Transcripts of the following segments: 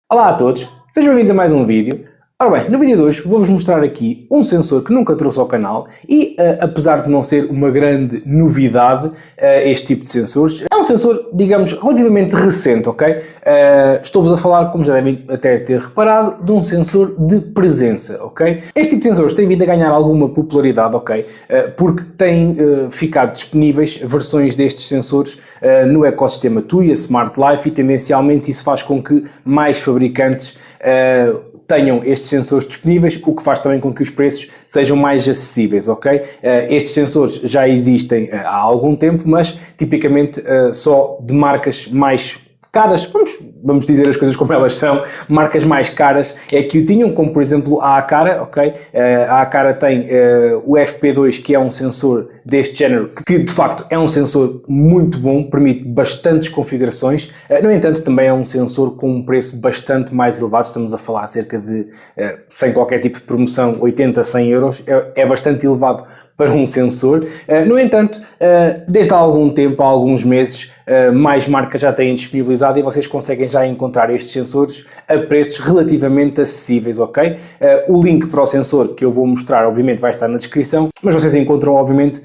Olá a todos, sejam bem-vindos a mais um vídeo. Ora bem, no vídeo de hoje vou-vos mostrar aqui um sensor que nunca trouxe ao canal e, apesar de não ser uma grande novidade, este tipo de sensores, é um sensor, digamos, relativamente recente, ok? Estou-vos a falar, como já devem até ter reparado, de um sensor de presença, ok? Este tipo de sensores tem vindo a ganhar alguma popularidade, ok? Porque têm ficado disponíveis versões destes sensores no ecossistema TUI, a Smart Life, e tendencialmente isso faz com que mais fabricantes tenham estes sensores disponíveis, o que faz também com que os preços sejam mais acessíveis, ok? Estes sensores já existem há algum tempo, mas tipicamente só de marcas mais caras, vamos dizer as coisas como elas são, marcas mais caras é que o tinham, como por exemplo a Aqara, ok? A Aqara tem o FP2, que é um sensor deste género, que de facto é um sensor muito bom, permite bastantes configurações, no entanto também é um sensor com um preço bastante mais elevado, estamos a falar cerca de, sem qualquer tipo de promoção, 80 a 100 euros, é bastante elevado para um sensor. No entanto, desde há algum tempo, há alguns meses, mais marcas já têm disponibilizado e vocês conseguem já encontrar estes sensores a preços relativamente acessíveis, ok? O link para o sensor que eu vou mostrar, obviamente, vai estar na descrição, mas vocês encontram, obviamente,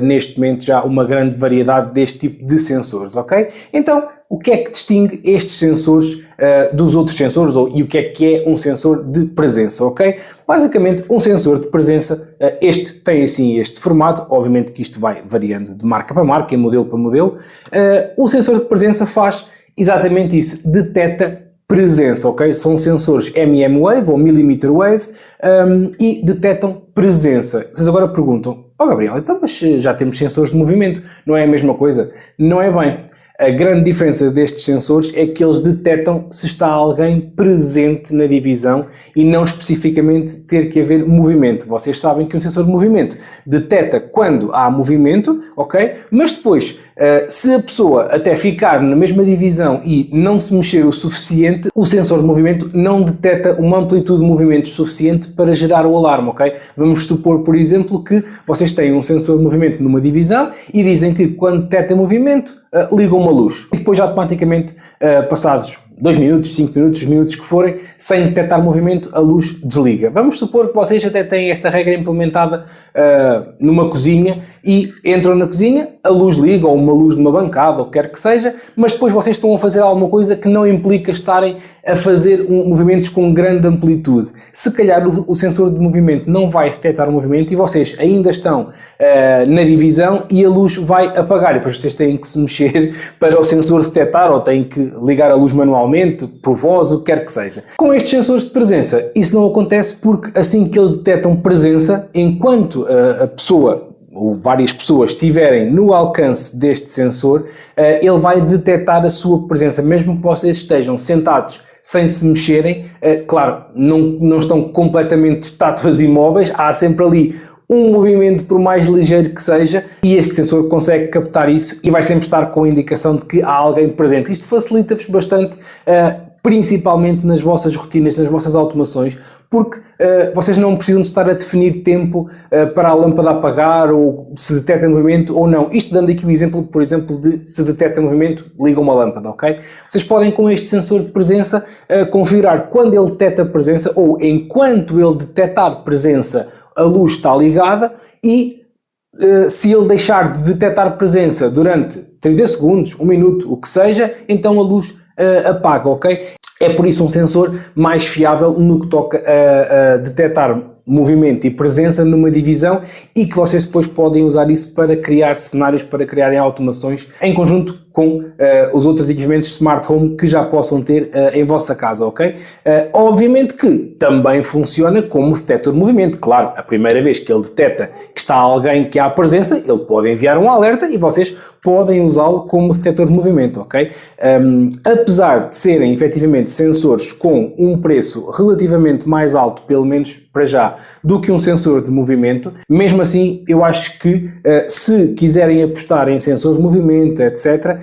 neste momento já uma grande variedade deste tipo de sensores, ok? Então, o que é que distingue estes sensores dos outros sensores e o que é um sensor de presença, ok? Basicamente, um sensor de presença, este tem assim este formato, obviamente que isto vai variando de marca para marca, e modelo para modelo. O sensor de presença faz exatamente isso, detecta presença, ok? São sensores MM-Wave ou Millimeter Wave e detectam presença. Vocês agora perguntam, Gabriel, então mas já temos sensores de movimento, não é a mesma coisa? Não é bem. A grande diferença destes sensores é que eles detectam se está alguém presente na divisão e não especificamente ter que haver movimento. Vocês sabem que um sensor de movimento detecta quando há movimento, ok? Mas depois, se a pessoa até ficar na mesma divisão e não se mexer o suficiente, o sensor de movimento não detecta uma amplitude de movimentos suficiente para gerar o alarme, ok? Vamos supor, por exemplo, que vocês têm um sensor de movimento numa divisão e dizem que quando detecta movimento, ligam uma luz. E depois automaticamente, passados 2 minutos, 5 minutos, os minutos que forem, sem detectar movimento, a luz desliga. Vamos supor que vocês até têm esta regra implementada numa cozinha e entram na cozinha, a luz liga, ou uma luz de uma bancada, ou o que quer que seja, mas depois vocês estão a fazer alguma coisa que não implica estarem a fazer movimentos com grande amplitude. Se calhar o sensor de movimento não vai detectar o movimento e vocês ainda estão na divisão e a luz vai apagar. E depois vocês têm que se mexer para o sensor detectar ou têm que ligar a luz manualmente, por voz, o que quer que seja. Com estes sensores de presença, isso não acontece porque assim que eles detectam presença, enquanto a pessoa ou várias pessoas estiverem no alcance deste sensor, ele vai detectar a sua presença, mesmo que vocês estejam sentados sem se mexerem. Claro, não estão completamente estátuas imóveis, há sempre ali um movimento, por mais ligeiro que seja, e este sensor consegue captar isso e vai sempre estar com a indicação de que há alguém presente. Isto facilita-vos bastante, principalmente nas vossas rotinas, nas vossas automações, porque vocês não precisam de estar a definir tempo para a lâmpada apagar ou se detecta movimento ou não. Isto dando aqui o exemplo, por exemplo, de se detecta movimento, liga uma lâmpada, ok? Vocês podem com este sensor de presença configurar quando ele detecta presença ou enquanto ele detectar presença, a luz está ligada e se ele deixar de detectar presença durante 30 segundos, 1 minuto, o que seja, então a luz apaga, ok? É por isso um sensor mais fiável no que toca a detectar movimento e presença numa divisão e que vocês depois podem usar isso para criar cenários, para criarem automações em conjunto com os outros equipamentos Smart Home que já possam ter em vossa casa, ok? Obviamente que também funciona como detector de movimento. Claro, a primeira vez que ele detecta que está alguém que há presença, ele pode enviar um alerta e vocês podem usá-lo como detector de movimento, ok? Apesar de serem efetivamente sensores com um preço relativamente mais alto, pelo menos para já, do que um sensor de movimento, mesmo assim eu acho que se quiserem apostar em sensores de movimento, etc.,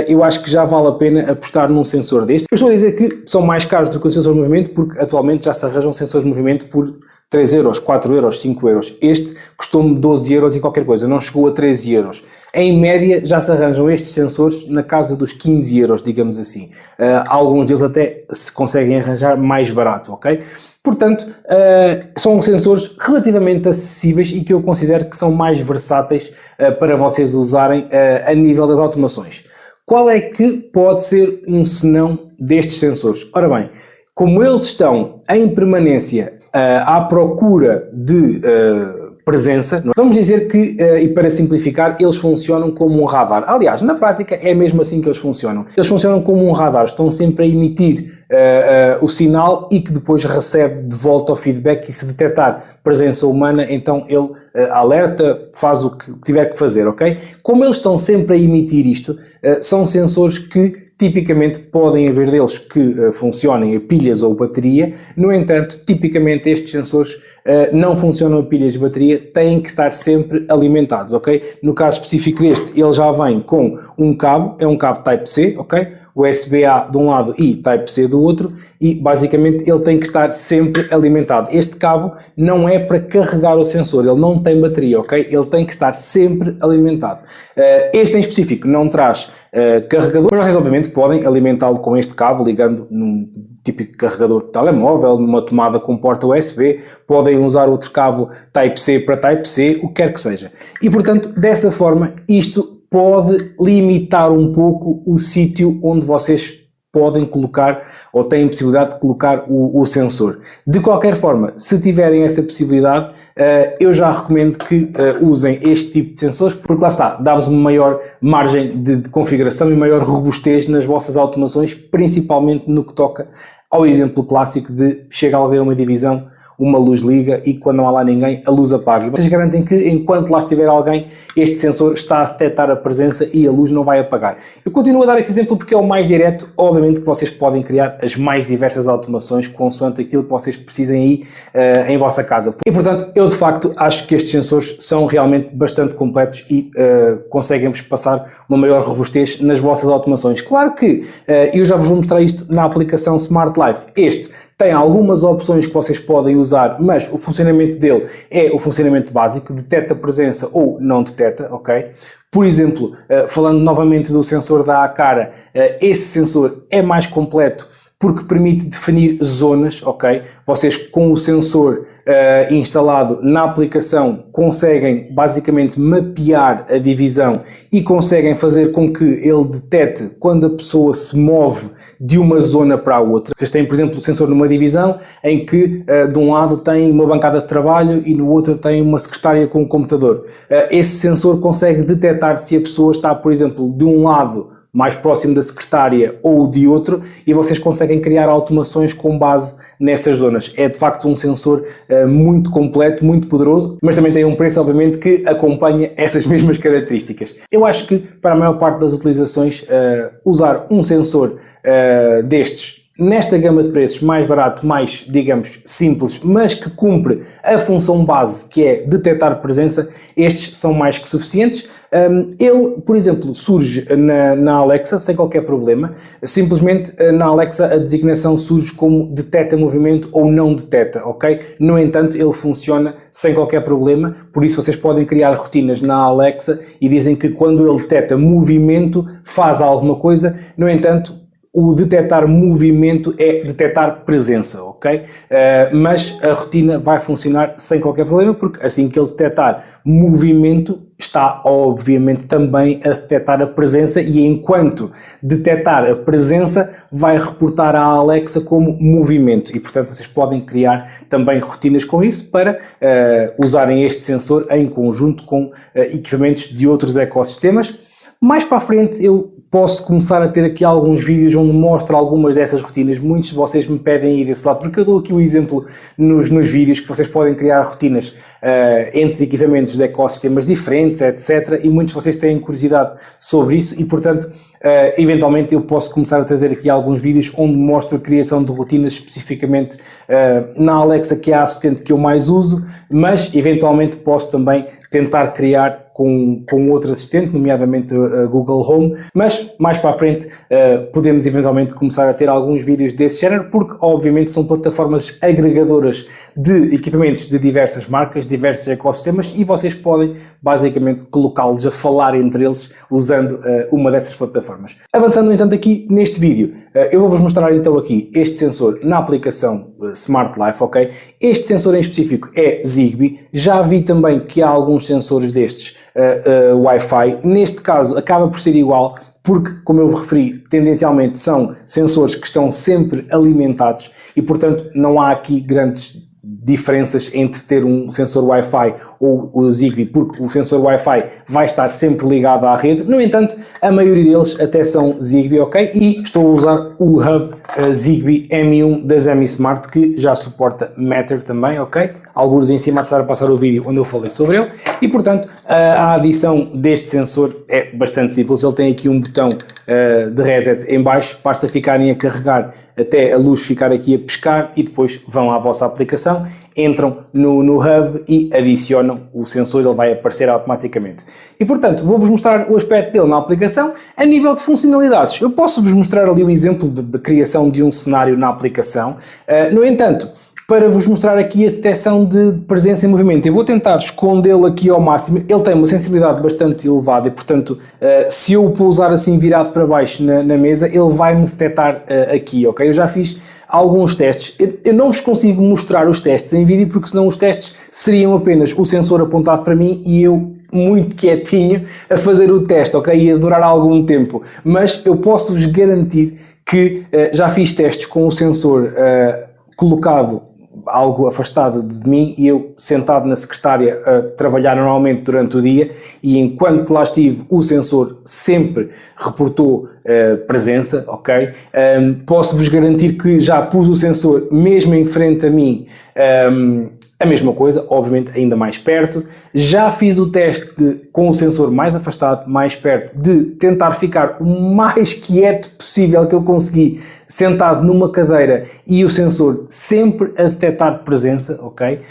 eu acho que já vale a pena apostar num sensor deste. Eu estou a dizer que são mais caros do que o sensor de movimento porque atualmente já se arranjam sensores de movimento por 3 euros, 4 euros, 5 euros. Este custou-me 12 euros e qualquer coisa, não chegou a 13 euros. Em média já se arranjam estes sensores na casa dos 15 euros, digamos assim. Alguns deles até se conseguem arranjar mais barato, ok? Portanto, são sensores relativamente acessíveis e que eu considero que são mais versáteis para vocês usarem a nível das automações. Qual é que pode ser um senão destes sensores? Ora bem, como eles estão em permanência à procura de presença, vamos dizer que, e para simplificar, eles funcionam como um radar. Aliás, na prática é mesmo assim que eles funcionam. Eles funcionam como um radar, estão sempre a emitir o sinal e que depois recebe de volta o feedback e se detectar presença humana, então ele alerta, faz o que tiver que fazer, ok? Como eles estão sempre a emitir isto, são sensores que tipicamente podem haver deles que funcionem a pilhas ou bateria, no entanto, tipicamente estes sensores não funcionam a pilhas e bateria, têm que estar sempre alimentados, ok? No caso específico deste, ele já vem com um cabo, é um cabo Type-C, ok? USB-A de um lado e Type-C do outro, e basicamente ele tem que estar sempre alimentado. Este cabo não é para carregar o sensor, ele não tem bateria, ok? Ele tem que estar sempre alimentado. Este em específico não traz carregador, mas vocês obviamente podem alimentá-lo com este cabo, ligando num típico carregador de telemóvel, numa tomada com porta USB, podem usar outro cabo Type-C para Type-C, o que quer que seja. E portanto, dessa forma, isto pode limitar um pouco o sítio onde vocês podem colocar ou têm possibilidade de colocar o sensor. De qualquer forma, se tiverem essa possibilidade, eu já recomendo que usem este tipo de sensores, porque lá está, dá-vos uma maior margem de configuração e maior robustez nas vossas automações, principalmente no que toca ao exemplo clássico de chega alguém a uma divisão, uma luz liga e quando não há lá ninguém, a luz apaga. E vocês garantem que enquanto lá estiver alguém, este sensor está a detectar a presença e a luz não vai apagar. Eu continuo a dar este exemplo porque é o mais direto. Obviamente que vocês podem criar as mais diversas automações consoante aquilo que vocês precisem aí em vossa casa. E portanto, eu de facto acho que estes sensores são realmente bastante completos e conseguem-vos passar uma maior robustez nas vossas automações. Claro que eu já vos vou mostrar isto na aplicação Smart Life. Este tem algumas opções que vocês podem usar, mas o funcionamento dele é o funcionamento básico, detecta presença ou não detecta, ok? Por exemplo, falando novamente do sensor da Aqara, esse sensor é mais completo porque permite definir zonas, ok? Vocês com o sensor instalado na aplicação conseguem basicamente mapear a divisão e conseguem fazer com que ele detecte quando a pessoa se move de uma zona para a outra. Vocês têm, por exemplo, o sensor numa divisão em que de um lado tem uma bancada de trabalho e no outro tem uma secretária com um computador. Esse sensor consegue detectar se a pessoa está, por exemplo, de um lado mais próximo da secretária ou de outro e vocês conseguem criar automações com base nessas zonas. É de facto um sensor muito completo, muito poderoso, mas também tem um preço obviamente que acompanha essas mesmas características. Eu acho que para a maior parte das utilizações usar um sensor destes nesta gama de preços mais barato, mais, digamos, simples, mas que cumpre a função base que é detectar presença, estes são mais que suficientes. Ele, por exemplo, surge na Alexa sem qualquer problema, simplesmente na Alexa a designação surge como detecta movimento ou não detecta, ok? No entanto, ele funciona sem qualquer problema, por isso vocês podem criar rotinas na Alexa e dizem que quando ele detecta movimento faz alguma coisa, no entanto, o detectar movimento é detectar presença, ok? Mas a rotina vai funcionar sem qualquer problema, porque assim que ele detectar movimento, está obviamente também a detectar a presença e enquanto detectar a presença, vai reportar à Alexa como movimento e, portanto, vocês podem criar também rotinas com isso para usarem este sensor em conjunto com equipamentos de outros ecossistemas. Mais para a frente eu posso começar a ter aqui alguns vídeos onde mostro algumas dessas rotinas. Muitos de vocês me pedem ir desse lado, porque eu dou aqui o exemplo nos vídeos que vocês podem criar rotinas entre equipamentos de ecossistemas diferentes, etc. E muitos de vocês têm curiosidade sobre isso e, portanto, eventualmente eu posso começar a trazer aqui alguns vídeos onde mostro a criação de rotinas especificamente na Alexa, que é a assistente que eu mais uso, mas eventualmente posso também tentar criar com outro assistente, nomeadamente a Google Home, mas mais para a frente podemos eventualmente começar a ter alguns vídeos desse género, porque obviamente são plataformas agregadoras de equipamentos de diversas marcas, diversos ecossistemas, e vocês podem basicamente colocá-los a falar entre eles usando uma dessas plataformas. Avançando, no entanto, aqui neste vídeo, eu vou-vos mostrar então aqui este sensor na aplicação Smart Life, ok? Este sensor em específico é Zigbee. Já vi também que há alguns sensores destes Wi-Fi. Neste caso acaba por ser igual, porque, como eu referi, tendencialmente são sensores que estão sempre alimentados e, portanto, não há aqui grandes diferenças entre ter um sensor Wi-Fi ou o Zigbee, porque o sensor Wi-Fi vai estar sempre ligado à rede. No entanto, a maioria deles até são Zigbee, ok? E estou a usar o hub Zigbee M1 da ZemiSmart, que já suporta Matter também, ok? Alguns em cima de estar a passar o vídeo onde eu falei sobre ele, e portanto a adição deste sensor é bastante simples. Ele tem aqui um botão de reset em baixo, basta ficarem a carregar até a luz ficar aqui a piscar e depois vão à vossa aplicação, entram no hub e adicionam o sensor, ele vai aparecer automaticamente. E portanto, vou-vos mostrar o aspecto dele na aplicação. A nível de funcionalidades, eu posso-vos mostrar ali o exemplo de criação de um cenário na aplicação. No entanto, para vos mostrar aqui a detecção de presença em movimento, eu vou tentar escondê-lo aqui ao máximo. Ele tem uma sensibilidade bastante elevada e, portanto, se eu o pousar assim virado para baixo na mesa, ele vai-me detectar aqui, ok? Eu já fiz alguns testes. Eu não vos consigo mostrar os testes em vídeo, porque senão os testes seriam apenas o sensor apontado para mim e eu muito quietinho a fazer o teste, ok? Ia durar algum tempo. Mas eu posso-vos garantir que já fiz testes com o sensor colocado algo afastado de mim e eu sentado na secretária a trabalhar normalmente durante o dia, e enquanto lá estive o sensor sempre reportou presença, ok? Posso-vos garantir que já pus o sensor mesmo em frente a mim, a mesma coisa, obviamente ainda mais perto. Já fiz o teste com o sensor mais afastado, mais perto, de tentar ficar o mais quieto possível que eu consegui, sentado numa cadeira, e o sensor sempre a detectar presença, ok?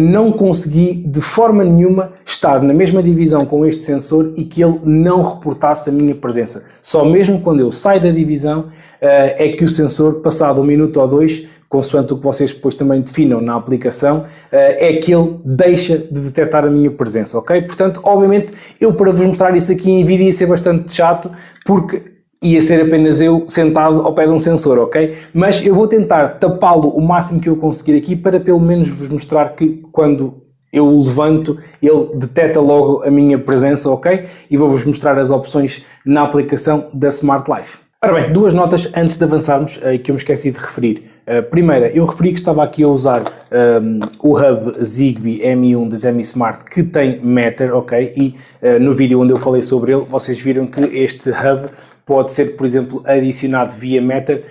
Não consegui de forma nenhuma estar na mesma divisão com este sensor e que ele não reportasse a minha presença. Só mesmo quando eu saio da divisão é que o sensor, passado 1 minuto ou 2, consoante o que vocês depois também definam na aplicação, é que ele deixa de detectar a minha presença, ok? Portanto, obviamente, eu para vos mostrar isso aqui em vídeo ia ser bastante chato, porque ia ser apenas eu sentado ao pé de um sensor, ok? Mas eu vou tentar tapá-lo o máximo que eu conseguir aqui, para pelo menos vos mostrar que quando eu o levanto, ele detecta logo a minha presença, ok? E vou-vos mostrar as opções na aplicação da Smart Life. Ora bem, 2 notas antes de avançarmos que eu me esqueci de referir. Primeira, eu referi que estava aqui a usar o hub Zigbee M1 da ZemiSmart, que tem Matter, ok? E no vídeo onde eu falei sobre ele, vocês viram que este hub pode ser, por exemplo, adicionado via Matter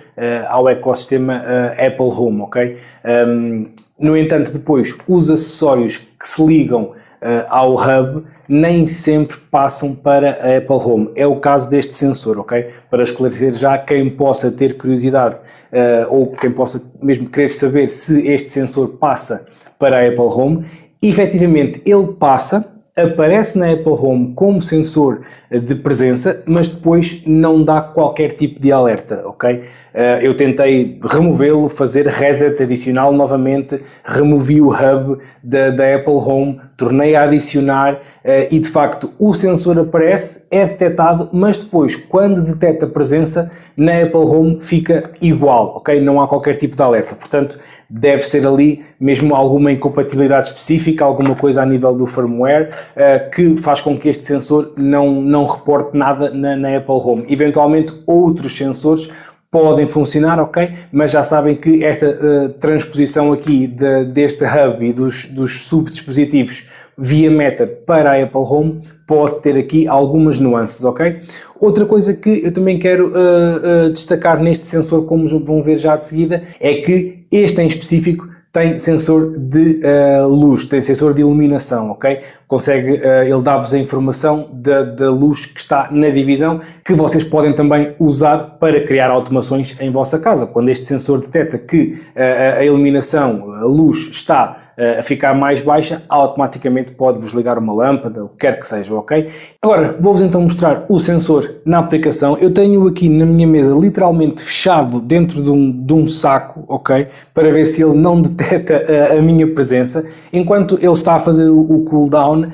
ao ecossistema Apple Home, ok? No entanto, depois, os acessórios que se ligam ao hub nem sempre passam para a Apple Home. É o caso deste sensor, ok? Para esclarecer já quem possa ter curiosidade ou quem possa mesmo querer saber se este sensor passa para a Apple Home, efetivamente ele passa, aparece na Apple Home como sensor de presença, mas depois não dá qualquer tipo de alerta, ok? Eu tentei removê-lo, fazer reset adicional novamente, removi o hub da Apple Home, tornei a adicionar e de facto o sensor aparece, é detectado, mas depois quando detecta presença na Apple Home fica igual, ok? Não há qualquer tipo de alerta, portanto deve ser ali mesmo alguma incompatibilidade específica, alguma coisa a nível do firmware que faz com que este sensor não reporte nada na Apple Home. Eventualmente outros sensores podem funcionar, ok? Mas já sabem que esta transposição aqui deste hub e dos subdispositivos via Matter para a Apple Home pode ter aqui algumas nuances, ok? Outra coisa que eu também quero destacar neste sensor, como vão ver já de seguida, é que este em específico tem sensor de luz, tem sensor de iluminação, ok? ele dá-vos a informação da luz que está na divisão, que vocês podem também usar para criar automações em vossa casa. Quando este sensor detecta que a iluminação, a luz está a ficar mais baixa, automaticamente pode-vos ligar uma lâmpada, o que quer que seja, ok? Agora, vou-vos então mostrar o sensor na aplicação. Eu tenho aqui na minha mesa literalmente fechado dentro de um saco, ok? Para ver se ele não detecta a minha presença. Enquanto ele está a fazer o cooldown,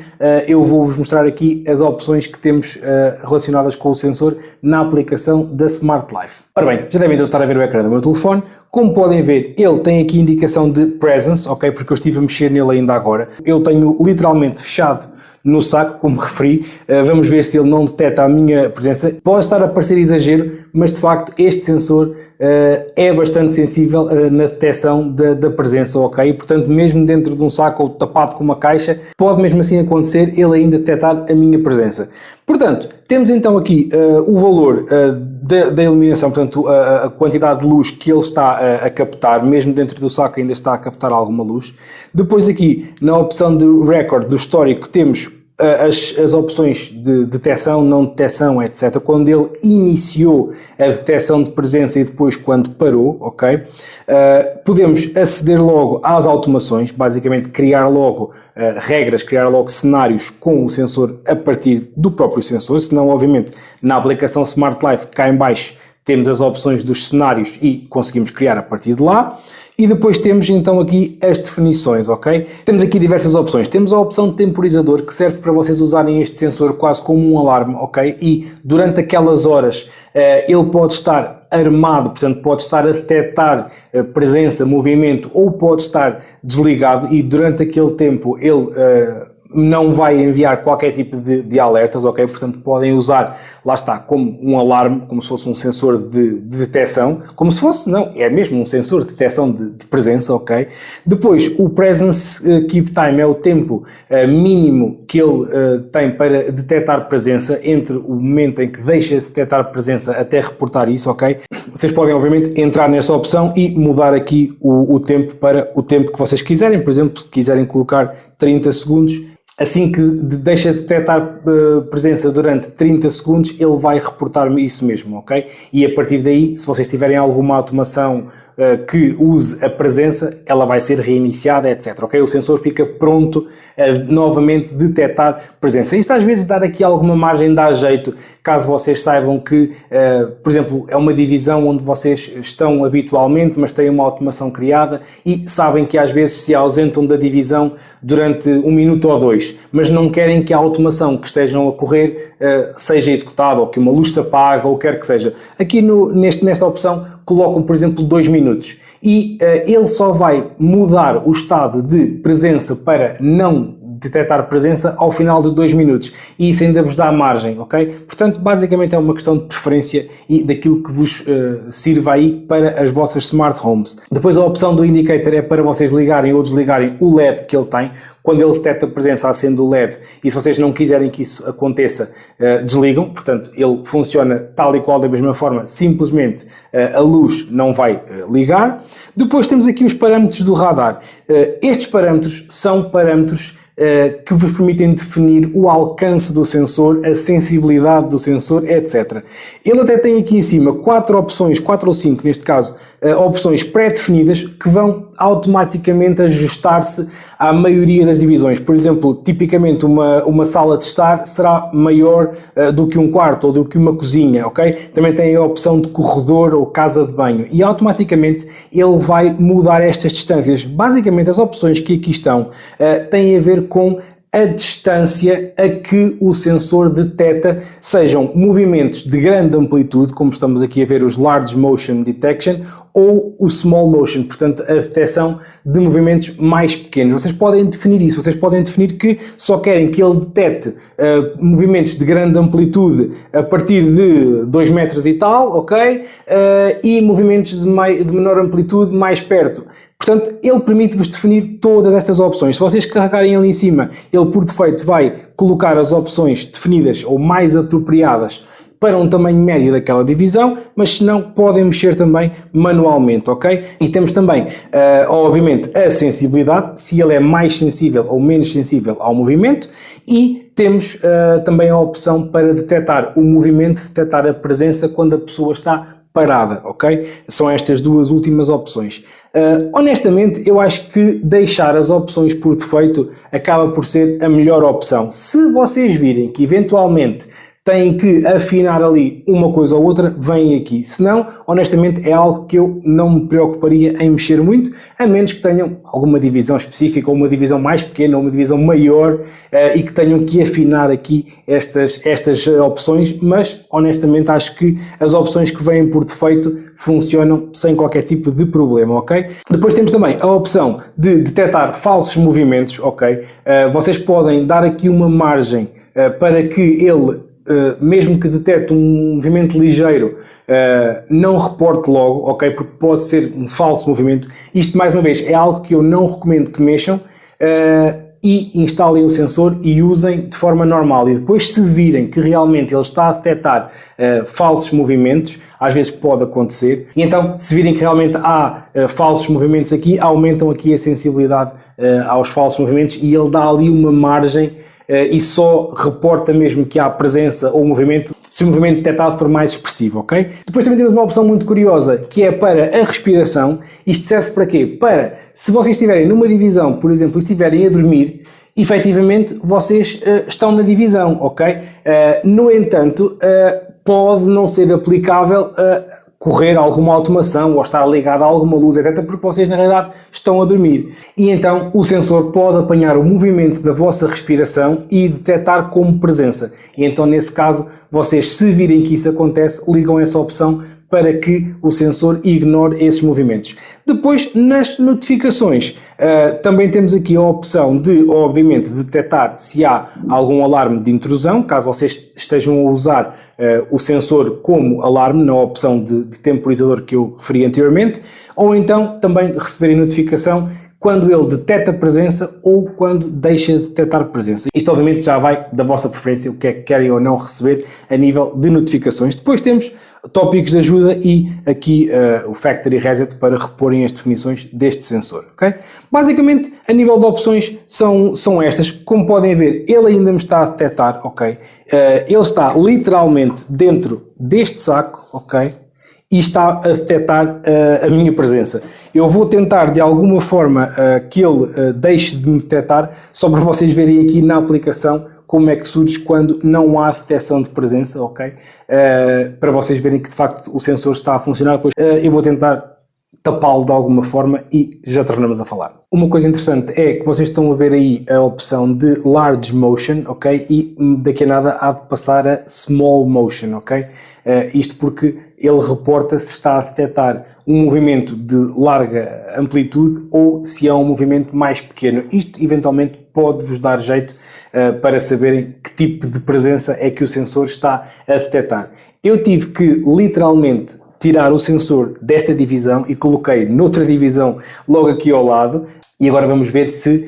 eu vou-vos mostrar aqui as opções que temos relacionadas com o sensor na aplicação da Smart Life. Ora bem, já devem estar a ver o ecrã do meu telefone. Como podem ver, ele tem aqui indicação de presence, ok? Porque eu estive a mexer nele ainda agora. Eu tenho literalmente fechado no saco, como referi. Vamos ver se ele não detecta a minha presença. Pode estar a parecer exagero, mas de facto este sensor é bastante sensível na detecção da presença, ok? Portanto, mesmo dentro de um saco ou tapado com uma caixa, pode mesmo assim acontecer ele ainda detectar a minha presença. Portanto, temos então aqui o valor da iluminação, portanto a quantidade de luz que ele está a captar, mesmo dentro do saco ainda está a captar alguma luz. Depois aqui na opção de record, do histórico, temos as opções de detecção, não detecção, etc. Quando ele iniciou a detecção de presença e depois quando parou, ok? Podemos aceder logo às automações, basicamente criar logo regras, criar logo cenários com o sensor a partir do próprio sensor, senão obviamente na aplicação Smart Life cá em baixo temos as opções dos cenários e conseguimos criar a partir de lá. E depois temos então aqui as definições, ok? Temos aqui diversas opções. Temos a opção de temporizador, que serve para vocês usarem este sensor quase como um alarme, ok? E durante aquelas horas ele pode estar armado, portanto pode estar a detectar presença, movimento, ou pode estar desligado e durante aquele tempo ele não vai enviar qualquer tipo de alertas, ok? Portanto, podem usar, lá está, como um alarme, como se fosse um sensor de detecção, como se fosse, não, é mesmo um sensor de detecção de presença, ok? Depois, o Presence Keep Time é o tempo mínimo que ele tem para detectar presença, entre o momento em que deixa de detectar presença até reportar isso, ok? Vocês podem, obviamente, entrar nessa opção e mudar aqui o tempo para o tempo que vocês quiserem. Por exemplo, se quiserem colocar 30 segundos, assim que deixa de detectar presença durante 30 segundos, ele vai reportar-me isso mesmo, ok? E a partir daí, se vocês tiverem alguma automação que use a presença, ela vai ser reiniciada, etc, ok? O sensor fica pronto a novamente detectar presença. Isto às vezes dar aqui alguma margem dá jeito, caso vocês saibam que, por exemplo, é uma divisão onde vocês estão habitualmente, mas têm uma automação criada e sabem que às vezes se ausentam da divisão durante 1 minuto ou 2, mas não querem que a automação que estejam a correr seja executada ou que uma luz se apague ou quer que seja. Aqui nesta opção colocam, por exemplo, 2 minutos e ele só vai mudar o estado de presença para não detectar presença ao final de 2 minutos e isso ainda vos dá margem, ok? Portanto, basicamente é uma questão de preferência e daquilo que vos sirva aí para as vossas smart homes. Depois a opção do indicator é para vocês ligarem ou desligarem o LED que ele tem. Quando ele detecta a presença, acende o LED e se vocês não quiserem que isso aconteça, desligam. Portanto, ele funciona tal e qual da mesma forma, simplesmente a luz não vai ligar. Depois temos aqui os parâmetros do radar. Estes parâmetros são parâmetros que vos permitem definir o alcance do sensor, a sensibilidade do sensor, etc. Ele até tem aqui em cima 4 opções, 4 ou 5 neste caso, opções pré-definidas que vão automaticamente ajustar-se à maioria das divisões. Por exemplo, tipicamente uma sala de estar será maior do que um quarto ou do que uma cozinha, ok? Também tem a opção de corredor ou casa de banho e automaticamente ele vai mudar estas distâncias. Basicamente as opções que aqui estão têm a ver com a distância a que o sensor detecta, sejam movimentos de grande amplitude, como estamos aqui a ver os Large Motion Detection, ou o Small Motion, portanto a detecção de movimentos mais pequenos. Vocês podem definir isso, vocês podem definir que só querem que ele detecte movimentos de grande amplitude a partir de 2 metros e tal, ok? E movimentos de menor amplitude mais perto. Portanto, ele permite-vos definir todas estas opções. Se vocês carregarem ali em cima, ele por defeito vai colocar as opções definidas ou mais apropriadas para um tamanho médio daquela divisão, mas se não, podem mexer também manualmente, ok? E temos também, obviamente, a sensibilidade, se ele é mais sensível ou menos sensível ao movimento, e temos também a opção para detectar o movimento, detectar a presença quando a pessoa está parada, ok? São estas duas últimas opções. Honestamente, eu acho que deixar as opções por defeito acaba por ser a melhor opção. Se vocês virem que eventualmente têm que afinar ali uma coisa ou outra, vêm aqui. Se não, honestamente, é algo que eu não me preocuparia em mexer muito, a menos que tenham alguma divisão específica, ou uma divisão mais pequena, ou uma divisão maior, e que tenham que afinar aqui estas opções, mas, honestamente, acho que as opções que vêm por defeito funcionam sem qualquer tipo de problema, ok? Depois temos também a opção de detectar falsos movimentos, ok? Vocês podem dar aqui uma margem para que ele, mesmo que detecte um movimento ligeiro, não reporte logo, ok? Porque pode ser um falso movimento. Isto, mais uma vez, é algo que eu não recomendo que mexam, e instalem o sensor e usem de forma normal. E depois, se virem que realmente ele está a detectar falsos movimentos, às vezes pode acontecer, e então, se virem que realmente há falsos movimentos aqui, aumentam aqui a sensibilidade aos falsos movimentos, e ele dá ali uma margem e só reporta mesmo que há presença ou movimento se o movimento detectado for mais expressivo, ok? Depois também temos uma opção muito curiosa, que é para a respiração. Isto serve para quê? Para, se vocês estiverem numa divisão, por exemplo, e estiverem a dormir, efetivamente vocês estão na divisão, ok? No entanto, pode não ser aplicável correr alguma automação ou estar ligado a alguma luz, etc., porque vocês na realidade estão a dormir. E então o sensor pode apanhar o movimento da vossa respiração e detectar como presença. E então, nesse caso, vocês, se virem que isso acontece, ligam essa opção para que o sensor ignore esses movimentos. Depois, nas notificações, também temos aqui a opção de, obviamente, detectar se há algum alarme de intrusão, caso vocês estejam a usar o sensor como alarme, na opção de temporizador que eu referi anteriormente, ou então também receberem notificação quando ele detecta presença ou quando deixa de detectar presença. Isto obviamente já vai da vossa preferência, o que é que querem ou não receber a nível de notificações. Depois temos tópicos de ajuda e aqui o Factory Reset para reporem as definições deste sensor, ok? Basicamente, a nível de opções são estas. Como podem ver, ele ainda me está a detectar, ok? Ele está literalmente dentro deste saco, ok? E está a detectar a minha presença. Eu vou tentar de alguma forma que ele deixe de me detectar, só para vocês verem aqui na aplicação como é que surge quando não há detecção de presença, ok? Para vocês verem que de facto o sensor está a funcionar. Depois eu vou tentar tapá-lo de alguma forma e já tornamos a falar. Uma coisa interessante é que vocês estão a ver aí a opção de Large Motion, ok? E daqui a nada há de passar a Small Motion, ok? Isto porque ele reporta se está a detectar um movimento de larga amplitude ou se é um movimento mais pequeno. Isto eventualmente pode-vos dar jeito para saberem que tipo de presença é que o sensor está a detectar. Eu tive que literalmente tirar o sensor desta divisão e coloquei noutra divisão logo aqui ao lado, e agora vamos ver se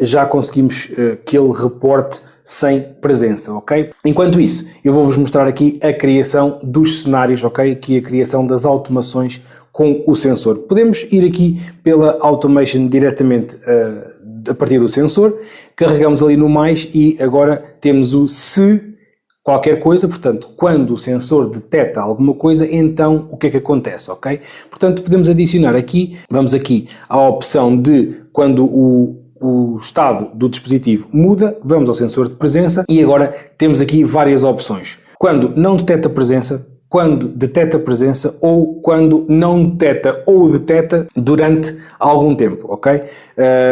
já conseguimos que ele reporte sem presença, ok? Enquanto isso, eu vou-vos mostrar aqui a criação dos cenários, ok? Aqui a criação das automações com o sensor. Podemos ir aqui pela Automation diretamente a partir do sensor, carregamos ali no mais e agora temos o se qualquer coisa, portanto, quando o sensor detecta alguma coisa, então o que é que acontece, ok? Portanto, podemos adicionar aqui, vamos aqui à opção de quando o estado do dispositivo muda, vamos ao sensor de presença e agora temos aqui várias opções. Quando não detecta presença, quando detecta presença ou quando não detecta ou detecta durante algum tempo, ok?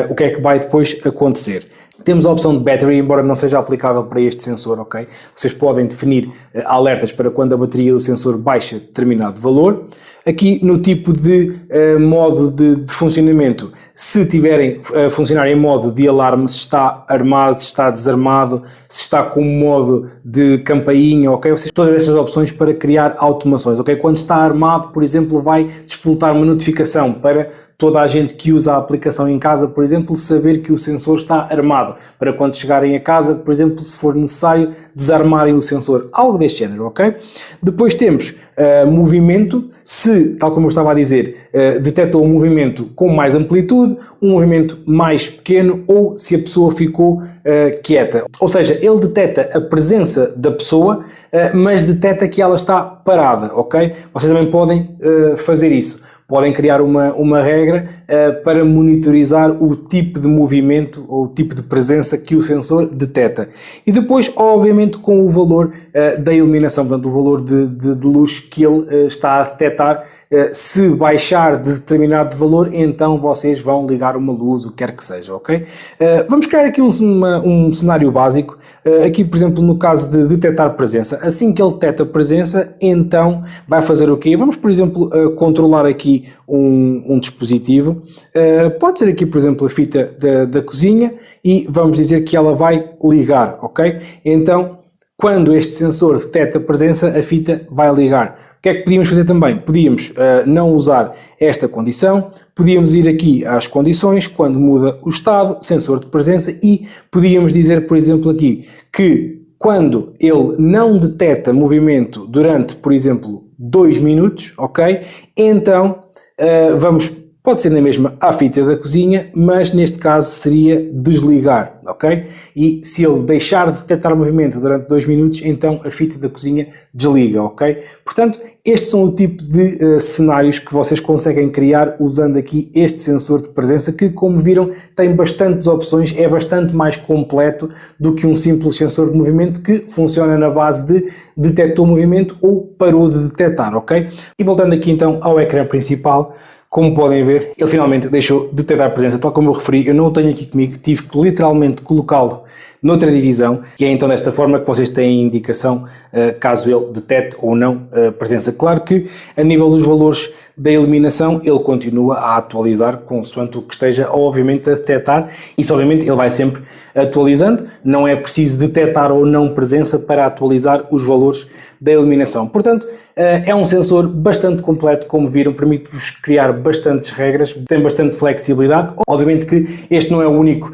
O que é que vai depois acontecer? Temos a opção de Battery, embora não seja aplicável para este sensor, ok? Vocês podem definir alertas para quando a bateria do sensor baixa determinado valor. aqui no tipo de modo de funcionamento. Se tiverem a funcionar em modo de alarme, se está armado, se está desarmado, se está com modo de campainha, ok? Vocês todas estas opções para criar automações, ok? Quando está armado, por exemplo, vai despoltar uma notificação para toda a gente que usa a aplicação em casa, por exemplo, saber que o sensor está armado, para quando chegarem a casa, por exemplo, se for necessário, desarmarem o sensor, algo deste género, ok? Depois temos movimento, se, tal como eu estava a dizer, detectou um movimento com mais amplitude, um movimento mais pequeno ou se a pessoa ficou quieta. Ou seja, ele detecta a presença da pessoa, mas detecta que ela está parada, ok? Vocês também podem fazer isso. Podem criar uma regra para monitorizar o tipo de movimento ou o tipo de presença que o sensor detecta. E depois, obviamente, com o valor da iluminação, portanto, o valor de luz que ele está a detectar. Se baixar de determinado valor, então vocês vão ligar uma luz, o que quer que seja, ok? Vamos criar aqui um cenário básico. Aqui, por exemplo, no caso de detectar presença. Assim que ele detecta presença, então vai fazer o quê? Vamos, por exemplo, controlar aqui um dispositivo. Pode ser aqui, por exemplo, a fita da cozinha e vamos dizer que ela vai ligar, ok? Então, quando este sensor detecta a presença, a fita vai ligar. O que é que podíamos fazer também? Podíamos não usar esta condição, podíamos ir aqui às condições, quando muda o estado, sensor de presença, e podíamos dizer, por exemplo, aqui, que quando ele não detecta movimento durante, por exemplo, 2 minutos, ok? Então, pode ser na mesma à fita da cozinha, mas neste caso seria desligar, ok? E se ele deixar de detectar movimento durante 2 minutos, então a fita da cozinha desliga, ok? Portanto, estes são o tipo de cenários que vocês conseguem criar usando aqui este sensor de presença que, como viram, tem bastantes opções, é bastante mais completo do que um simples sensor de movimento que funciona na base de detectou movimento ou parou de detectar, ok? E voltando aqui então ao ecrã principal, como podem ver, ele finalmente deixou de detectar a presença, tal como eu referi, eu não o tenho aqui comigo, tive que literalmente colocá-lo noutra divisão, e é então desta forma que vocês têm indicação caso ele detecte ou não a presença. Claro que a nível dos valores da iluminação ele continua a atualizar consoante o que esteja obviamente a detectar, isso obviamente ele vai sempre atualizando, não é preciso detectar ou não presença para atualizar os valores da iluminação. Portanto, é um sensor bastante completo, como viram, permite-vos criar bastantes regras, tem bastante flexibilidade. Obviamente que este não é o único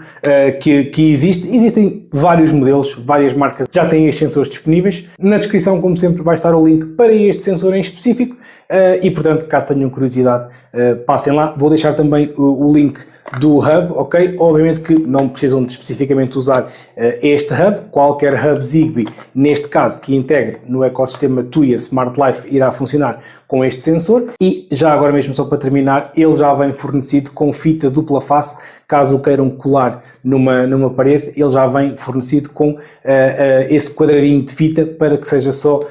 que existe, existem vários modelos, várias marcas já têm estes sensores disponíveis. Na descrição, como sempre, vai estar o link para este sensor em específico e, portanto, caso tenham curiosidade, passem lá. Vou deixar também o link do hub, ok? Obviamente que não precisam de especificamente usar este hub, qualquer hub Zigbee, neste caso, que integre no ecossistema Tuya Smart Life, irá funcionar com este sensor. E já agora mesmo, só para terminar, ele já vem fornecido com fita dupla face, caso o queiram colar numa parede, ele já vem fornecido com esse quadradinho de fita para que seja só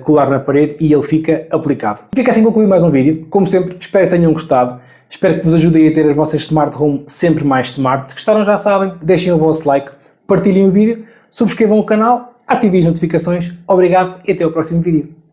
colar na parede e ele fica aplicado. Fica assim concluído mais um vídeo. Como sempre, espero que tenham gostado. Espero que vos ajudem a ter as vossas Smart Home sempre mais smart. Se gostaram, já sabem, deixem o vosso like, partilhem o vídeo, subscrevam o canal, ativem as notificações. Obrigado e até ao próximo vídeo.